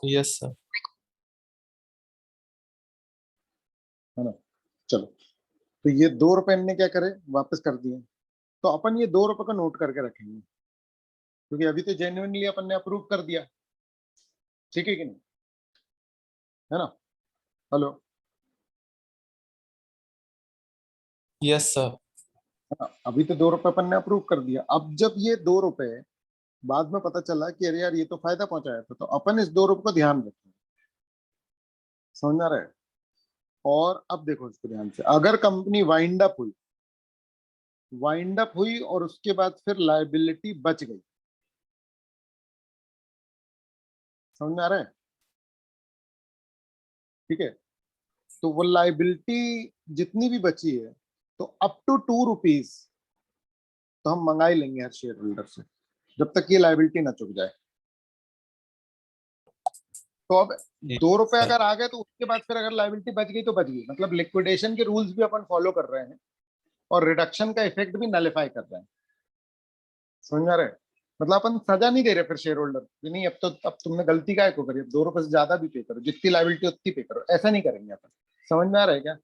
Yes sir. है ना। चलो, तो ये 2 रुपए ने क्या करे, वापस कर दिए। तो अपन ये 2 रुपए का नोट करके रखेंगे, क्योंकि अभी तो जेन्युइनली अपन ने अप्रूव कर दिया। ठीक है कि नहीं, है ना। हेलो। Yes sir. हाँ, अभी तो 2 रुपए अपन ने अप्रूव कर दिया। अब जब ये 2 रुपए बाद में पता चला कि अरे यार ये तो फायदा पहुंचाया था, तो अपन इस 2 रुपए को ध्यान रखें। समझ आ रहा है। और अब देखो इसको ध्यान से, अगर कंपनी वाइंड अप हुई और उसके बाद फिर लायबिलिटी बच गई, समझ में आ रहा है। ठीक है, तो वो लायबिलिटी जितनी भी बची है, तो अप टू 2 रुपीज तो हम मंगा ही लेंगे हर शेयर होल्डर से, जब तक ये लायबिलिटी ना चुक जाए। तो अब ठीक 2 रुपए सर। अगर आ गए, तो उसके बाद फिर अगर लायबिलिटी बच गई तो बच गई, मतलब लिक्विडेशन के रूल्स भी अपन फॉलो कर रहे हैं और रिडक्शन का इफेक्ट भी नलिफाई कर रहे हैं। समझ में आ रहा है। मतलब अपन सजा नहीं दे रहे फिर शेयर होल्डर कि नहीं, अब तुमने गलती काय को करी, अब 2 रुपए से ज्यादा भी पे करो, जितनी लायबिलिटी उतनी पे करो, ऐसा नहीं करेंगे अपन। समझ में आ रहा है क्या।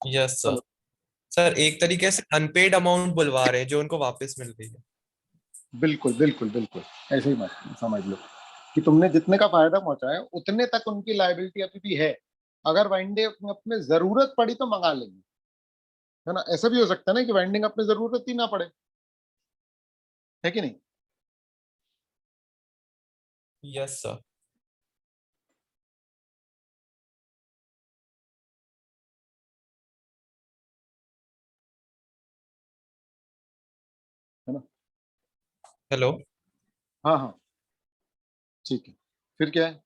Yes sir. चलो। सर एक तरीके से अनपेड अमाउंट बुलवा रहे हैं जो उनको वापस मिल रही है। बिल्कुल बिल्कुल बिल्कुल, ऐसे ही मत समझ लो कि तुमने जितने का फायदा पहुंचाया उतने तक उनकी लायबिलिटी अभी भी है। अगर वाइंडिंग अप में जरूरत पड़ी तो मंगा लेंगे, है ना। ऐसा भी हो सकता है ना कि वाइंडिंग अप में जरूरत ही ना पड़े, है कि नहीं। Yes sir. है ना। हेलो। हाँ हाँ, ठीक है। फिर क्या है।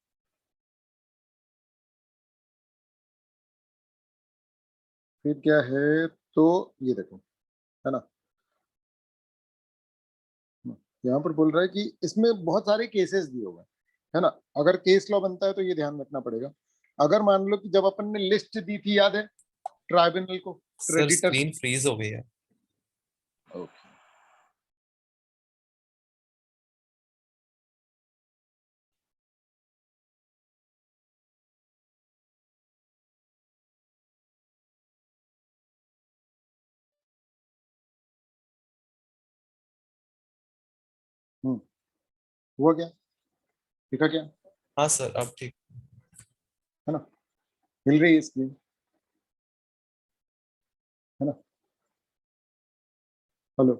फिर क्या है, तो ये देखो, है ना। यहाँ पर बोल रहा है कि इसमें बहुत सारे केसेस दिए हुए हैं, है ना। अगर केस लॉ बनता है तो ये ध्यान रखना पड़ेगा। अगर मान लो कि जब अपन ने लिस्ट दी थी, याद है, ट्राइब्यूनल को, सर क्रेडिटर्स। स्क्रीन फ्रीज हो गई है। हम्म, हुआ क्या, दिखा क्या, हाँ सर अब ठीक। है ना। हिल रही है स्क्रीन, है ना। Hello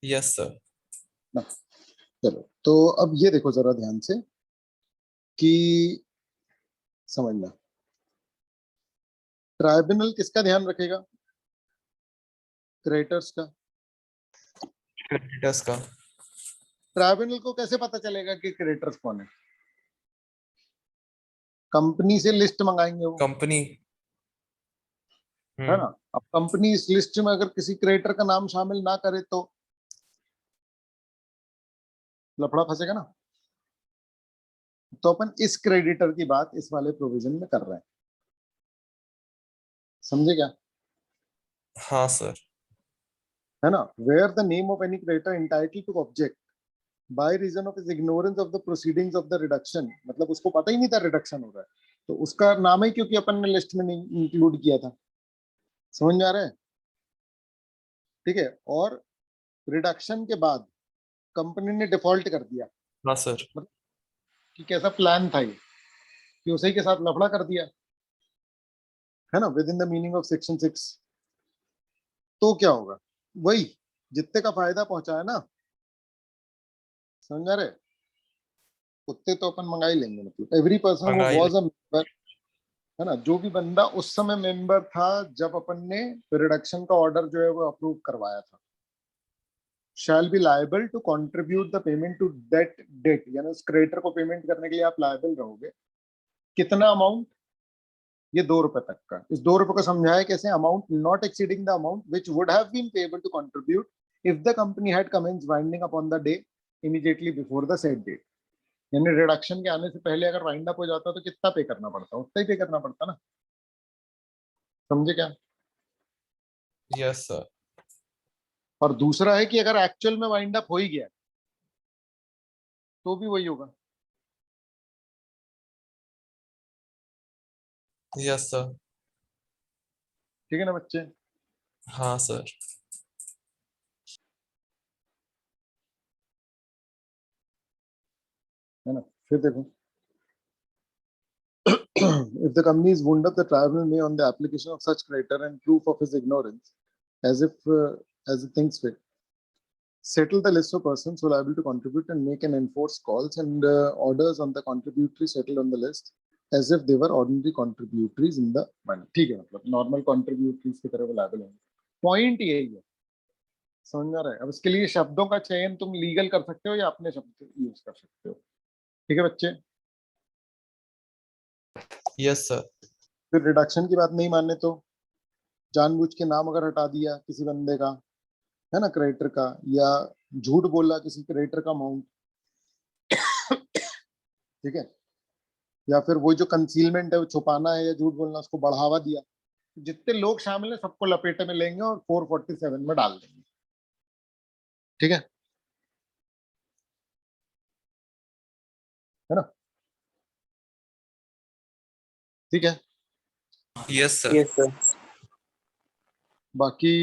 yes sir. ना। चलो, तो अब ये देखो जरा ध्यान से कि समझना, ट्राइब्यूनल किसका ध्यान रखेगा, क्रेडिटर्स का। क्रेडिटर्स का। ट्राइब्यूनल को कैसे पता चलेगा कि क्रेडिटर्स कौन है, कंपनी से लिस्ट मंगाएंगे वो, कंपनी। है ना। अब कंपनी इस लिस्ट में अगर किसी क्रेडिटर का नाम शामिल ना करे तो लफड़ा फंसेगा ना। तो अपन इस क्रेडिटर की बात इस वाले प्रोविजन में कर रहे हैं, समझे क्या। हाँ सर। है ना, where the name of any creditor entitle to object by reason of his ignorance of the proceedings of the reduction, मतलब उसको पता ही नहीं था रिडक्शन हो रहा है, तो उसका नाम ही क्योंकि अपन ने लिस्ट में नहीं इंक्लूड किया था। समझ में आ रहा है। ठीक है, और रिडक्शन के बाद कंपनी ने डिफॉल्ट कर दिया, हाँ सर। मतलब कि कैसा प्लान था ये, कि उसी के साथ लफड़ा कर दिया, है ना, with in the meaning of section 6। तो क्या होगा, वही जितने का फायदा पहुंचाया ना, समझ रहे, उतने तो अपन मंगा ही लेंगे। मतलब एवरी पर्सन हु मंगाई ले। वाज अ मेंबर, है ना, जो भी बंदा उस समय मेंबर था जब अपन ने रिडक्शन का ऑर्डर जो है वो अप्रूव करवाया था, shall be liable to contribute the payment to that date, यानी उस क्रेडिटर को पेमेंट करने के लिए आप लायबल रहोगे। कितना अमाउंट, ये 2 रुपए तक का। इस 2 रुपए को समझाया कैसे, amount not exceeding the amount which would have been payable to contribute if the company had commence winding upon the day immediately before the set date. यानी रिडक्शन के आने से पहले अगर वाइंड अप हो जाता तो कितना पे करना पड़ता, उतना ही पे करना पड़ता ना। समझे क्या। Yes sir. और दूसरा है कि अगर एक्चुअल में वाइंड अप हो ही गया, तो भी वही होगा। Yes sir. ठीक है ना बच्चे? हाँ सर। है ना? फिर देखो, if the company is wound up, the tribunal may, on the application of such creditor and proof of his ignorance, as if as it thinks fit, settle the list of persons who are liable to contribute and make and enforce calls and orders on the contributory settled on the list as if they were ordinary contributories in the money. ठीक है, मतलब normal contributories की तरह वो liable होंगे। Point यही है, समझ में आ रहा है? अब इसके लिए शब्दों का चयन तुम लीगल कर सकते हो या अपने शब्द यूज कर सकते हो। ठीक है बच्चे? Yes sir. फिर रिडक्शन की बात नहीं माने तो जानबूझ के नाम अगर हटा दिया किसी बंदे का, है ना, क्रेडिटर का, या झूठ बोला किसी क्रेडिटर का अमाउंट, ठीक है, या फिर वो जो कंसीलमेंट है वो छुपाना है या झूठ बोलना, उसको बढ़ावा दिया, जितने लोग शामिल हैं सबको लपेटे में लेंगे और 447 में डाल देंगे। ठीक है ना? ठीक है। Yes sir. Yes sir. बाकी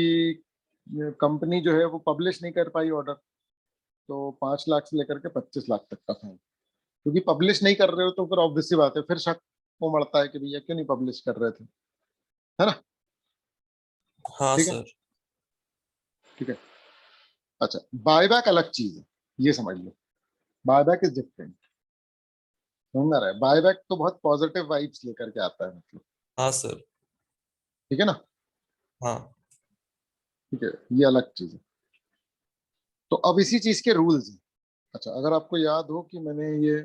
कंपनी जो है वो पब्लिश नहीं कर पाई ऑर्डर, तो 5 लाख से लेकर के 25 लाख तक का फाइन। क्योंकि पब्लिश नहीं कर रहे हो तो फिर ऑब्वियस सी बात है, फिर शक वो मरता है कि भैया क्यों नहीं पब्लिश कर रहे थे, है ना? हाँ ठीक है, सर। ठीक है। अच्छा, बायबैक अलग चीज है, ये समझ लो। Buyback is different. समझ में आ रहा है? बायबैक तो बहुत पॉजिटिव वाइब्स लेकर के आता है, मतलब। हाँ सर। ठीक है ना? हाँ। ठीक है, ये अलग चीज है। तो अब इसी चीज के रूल्स हैं। अच्छा, अगर आपको याद हो कि मैंने ये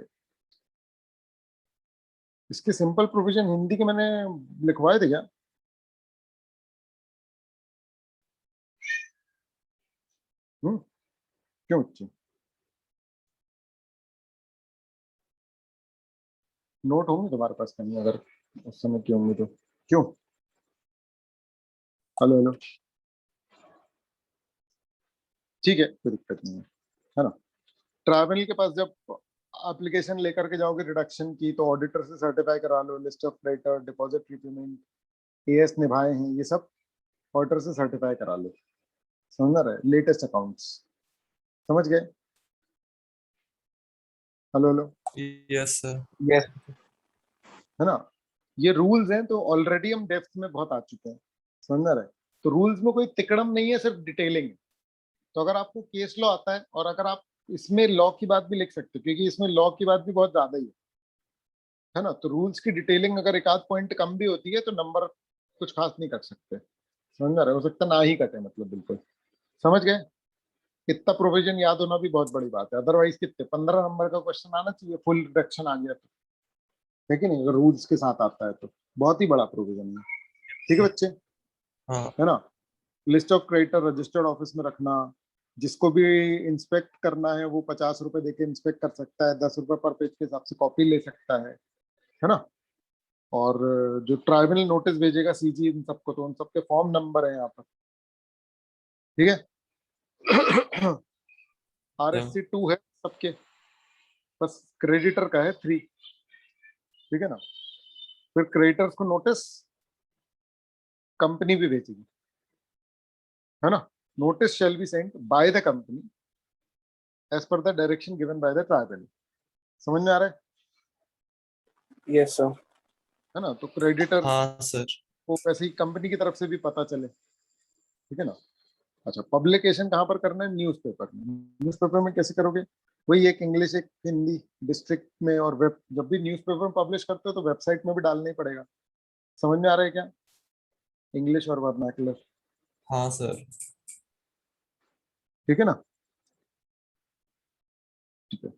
इसके सिंपल प्रोविजन हिंदी के मैंने लिखवाए थे क्या? क्यों बच्चे? नोट होंगे तुम्हारे पास कहीं, अगर उस समय की होंगे तो? क्यों? Hello hello. ठीक है, कोई दिक्कत नहीं है ना? ट्रैवल के पास जब एप्लीकेशन लेकर के जाओगे रिडक्शन की, तो ऑडिटर से सर्टिफाई करा लो, list of creditor, deposit repayment, AS निभाए हैं, ये सब ऑडिटर से सर्टिफाई करा लो। समझ रहे? Latest accounts. समझ गए? Hello hello. Yes sir. Yes. है ना? ये रूल्स हैं, तो ऑलरेडी हम डेप्थ में बहुत आ चुके हैं। समझ रहे? तो रूल्स में कोई तिकड़म नहीं है, सिर्फ डिटेलिंग है। तो अगर आपको केस लॉ आता है, और अगर आप इसमें लॉ की बात भी लिख सकते हो, क्योंकि इसमें लॉ की बात भी बहुत ज्यादा ही है ना? तो रूल्स की डिटेलिंग अगर एक आध पॉइंट कम भी होती है तो नंबर कुछ खास नहीं कर सकते। समझ रहे? हो सकता ना ही कटे, मतलब बिल्कुल। समझ गए? इतना प्रोविजन याद होना भी बहुत बड़ी बात है, अदरवाइज कितने 15 नंबर का क्वेश्चन आना चाहिए फुल रिडक्शन आ गया तो, है कि नहीं? अगर रूल्स के साथ आता है तो बहुत ही बड़ा प्रोविजन है। ठीक है बच्चे? हाँ। है ना? List of creditor registered office में रखना, जिसको भी इंस्पेक्ट करना है वो 50 रुपए देके इंस्पेक्ट कर सकता है, 10 रुपए पर पेज के हिसाब से कॉपी ले सकता है ना? और जो ट्राइब्यूनल नोटिस भेजेगा सीजी इन सबको, तो उन सबके फॉर्म नंबर है यहाँ पर। ठीक है? RSC 2 है सबके, बस क्रेडिटर का है 3। ठीक है ना? फिर क्रेडिटर्स को नोटिस कंपनी भी भेजेगी, है ना? Notice shall be sent by the company as per the direction given by the tribunal. समझ में आ रहा है? Yes sir. है ना? तो क्रेडिटर हाँ सर। को वैसे ही कंपनी की तरफ से भी पता चले। ठीक है ना? अच्छा, पब्लिकेशन कहाँ पर करना है? न्यूज़पेपर में। न्यूज़पेपर में कैसे करोगे? वही एक इंग्लिश एक हिंदी डिस्ट्रिक्ट में, और वेब, जब भी न्यूज़पेपर में पब्लिश करते हो तो वेबसाइट में भी डालना ही पड़ेगा। समझ में आ रहा है क्या? इंग्लिश और वर्नाकुलर। हाँ सर। ठीक है ना? ठीक है।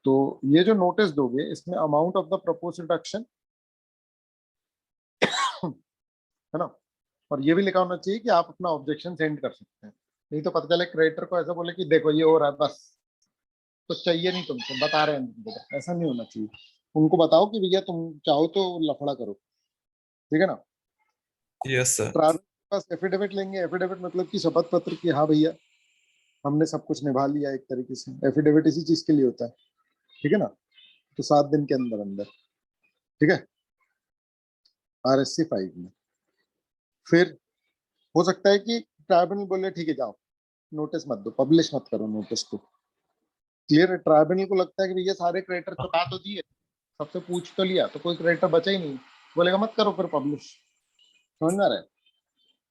तो ये जो नोटिस दोगे, इसमें amount of the propose reduction, है ना, और ये भी लिखा होना चाहिए कि आप अपना ऑब्जेक्शन सेंड कर सकते हैं। नहीं तो पता चले क्रेडिटर को ऐसा बोले कि देखो ये हो रहा है, बस तो चाहिए नहीं तुमको, बता रहे हैं तुमको। ऐसा नहीं होना चाहिए। उनको बताओ कि भैया तुम चाहो तो लफड़ा करो। ठीक है ना? Yes sir. ट्रांसफर के पास एफिडेविट लेंगे। एफिडेविट मतलब कि शपथ पत्र की, हाँ भैया हमने सब कुछ निभा लिया एक तरीके से। एफिडेविट इसी चीज के लिए होता है। ठीक है ना, तो 7 दिन के अंदर अंदर, ठीक है, RSC 5 में। फिर हो सकता है कि ट्राइब्यूनल बोले ठीक है जाओ, नोटिस मत दो, पब्लिश मत करो नोटिस को। क्लियर है, ट्राइब्यूनल को लगता है कि भैया सारे क्रेडिटर चुका तो दिए, सबसे पूछ तो लिया, तो कोई क्रेडिटर बचा ही नहीं, बोलेगा मत करो फिर पब्लिश। समझ में आ रहा है?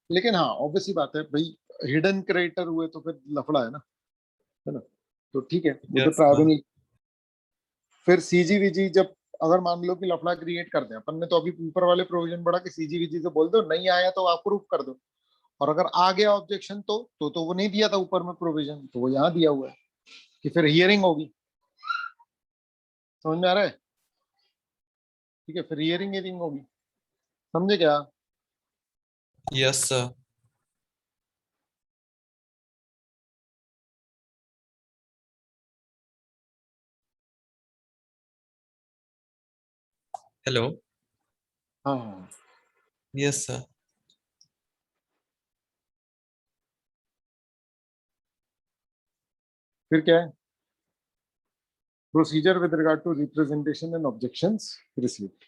लेकिन हाँ ऑब्वियसली बात है भाई, हिडन क्रेडिटर हुए तो फिर लफड़ा है ना, तो ठीक है वो तो Yes, ट्राइब्यूनल। फिर सीजीवीजी जब अगर मान लो कि लफड़ा क्रिएट कर दें, अपन ने तो अभी ऊपर वाले प्रोविजन पढ़ा कि सीजीवीजी से बोल दो नहीं आया तो अप्रूव कर दो, और अगर आ गया ऑब्जेक्शन तो वो नहीं दिया था ऊपर में प्रोविजन, तो वो यहाँ दिया हुआ है कि फिर हियरिंग होगी। समझ में आ रहा है? ठीक है, फिर हियरिंग होगी, समझे क्या? yes sir. Hello. हाँ Yes sir. फिर क्या है? Procedure with regard to representation and objections received,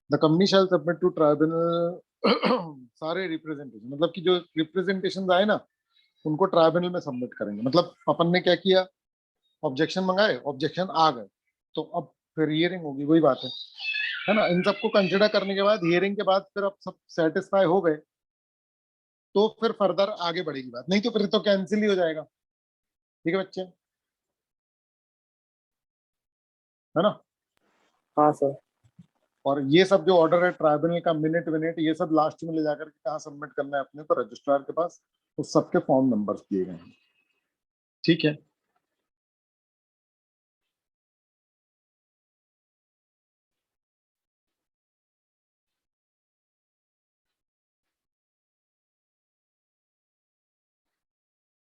the company shall submit to tribunal सारे रिप्रेजेंटेशन, मतलब कि जो रिप्रेजेंटेशन आए ना उनको ट्राइब्यूनल में सबमिट करेंगे। मतलब अपन ने क्या किया, ऑब्जेक्शन मंगाए, ऑब्जेक्शन आ गए, तो अब फिर हियरिंग होगी, वही बात है ना। इन सबको कंसिडर करने के बाद हियरिंग के बाद फिर अब सब सेटिस्फाई हो गए तो फिर फर्दर आगे बढ़ेगी बात, नहीं तो फिर तो कैंसिल ही हो जाएगा। ठीक है बच्चे, है ना। हाँ सर। और ये सब जो ऑर्डर है ट्राइब्यूनल का, मिनट विनट ये सब लास्ट में ले जाकर के कहाँ सबमिट करना है अपने को, रजिस्ट्रार के पास, उस सबके फॉर्म नंबर्स दिए गए हैं। ठीक है,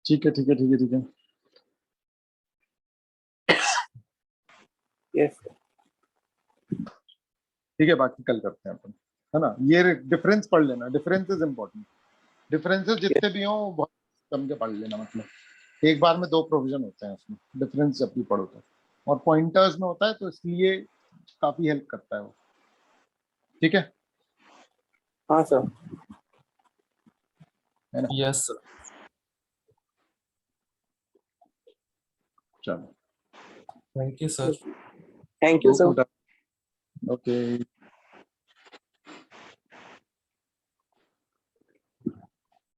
ठीक है, ठीक है, ठीक है, ठीक है, यस ठीक है। बाकी कल करते हैं अपन, है ना। ये डिफरेंस पढ़ लेना, डिफरेंस इज इम्पोर्टेंट। डिफरेंसेस जितने भी हों बहुत कम के पढ़ लेना, मतलब एक बार में 2 प्रोविजन होते हैं उसमें, डिफरेंस जब भी पढ़ो तो, और पॉइंटर्स में होता है तो इसलिए काफी हेल्प करता है वो। ठीक है, हाँ सर। है ना। Yes sir. चलो, Thank you sir. Thank you sir. Okay.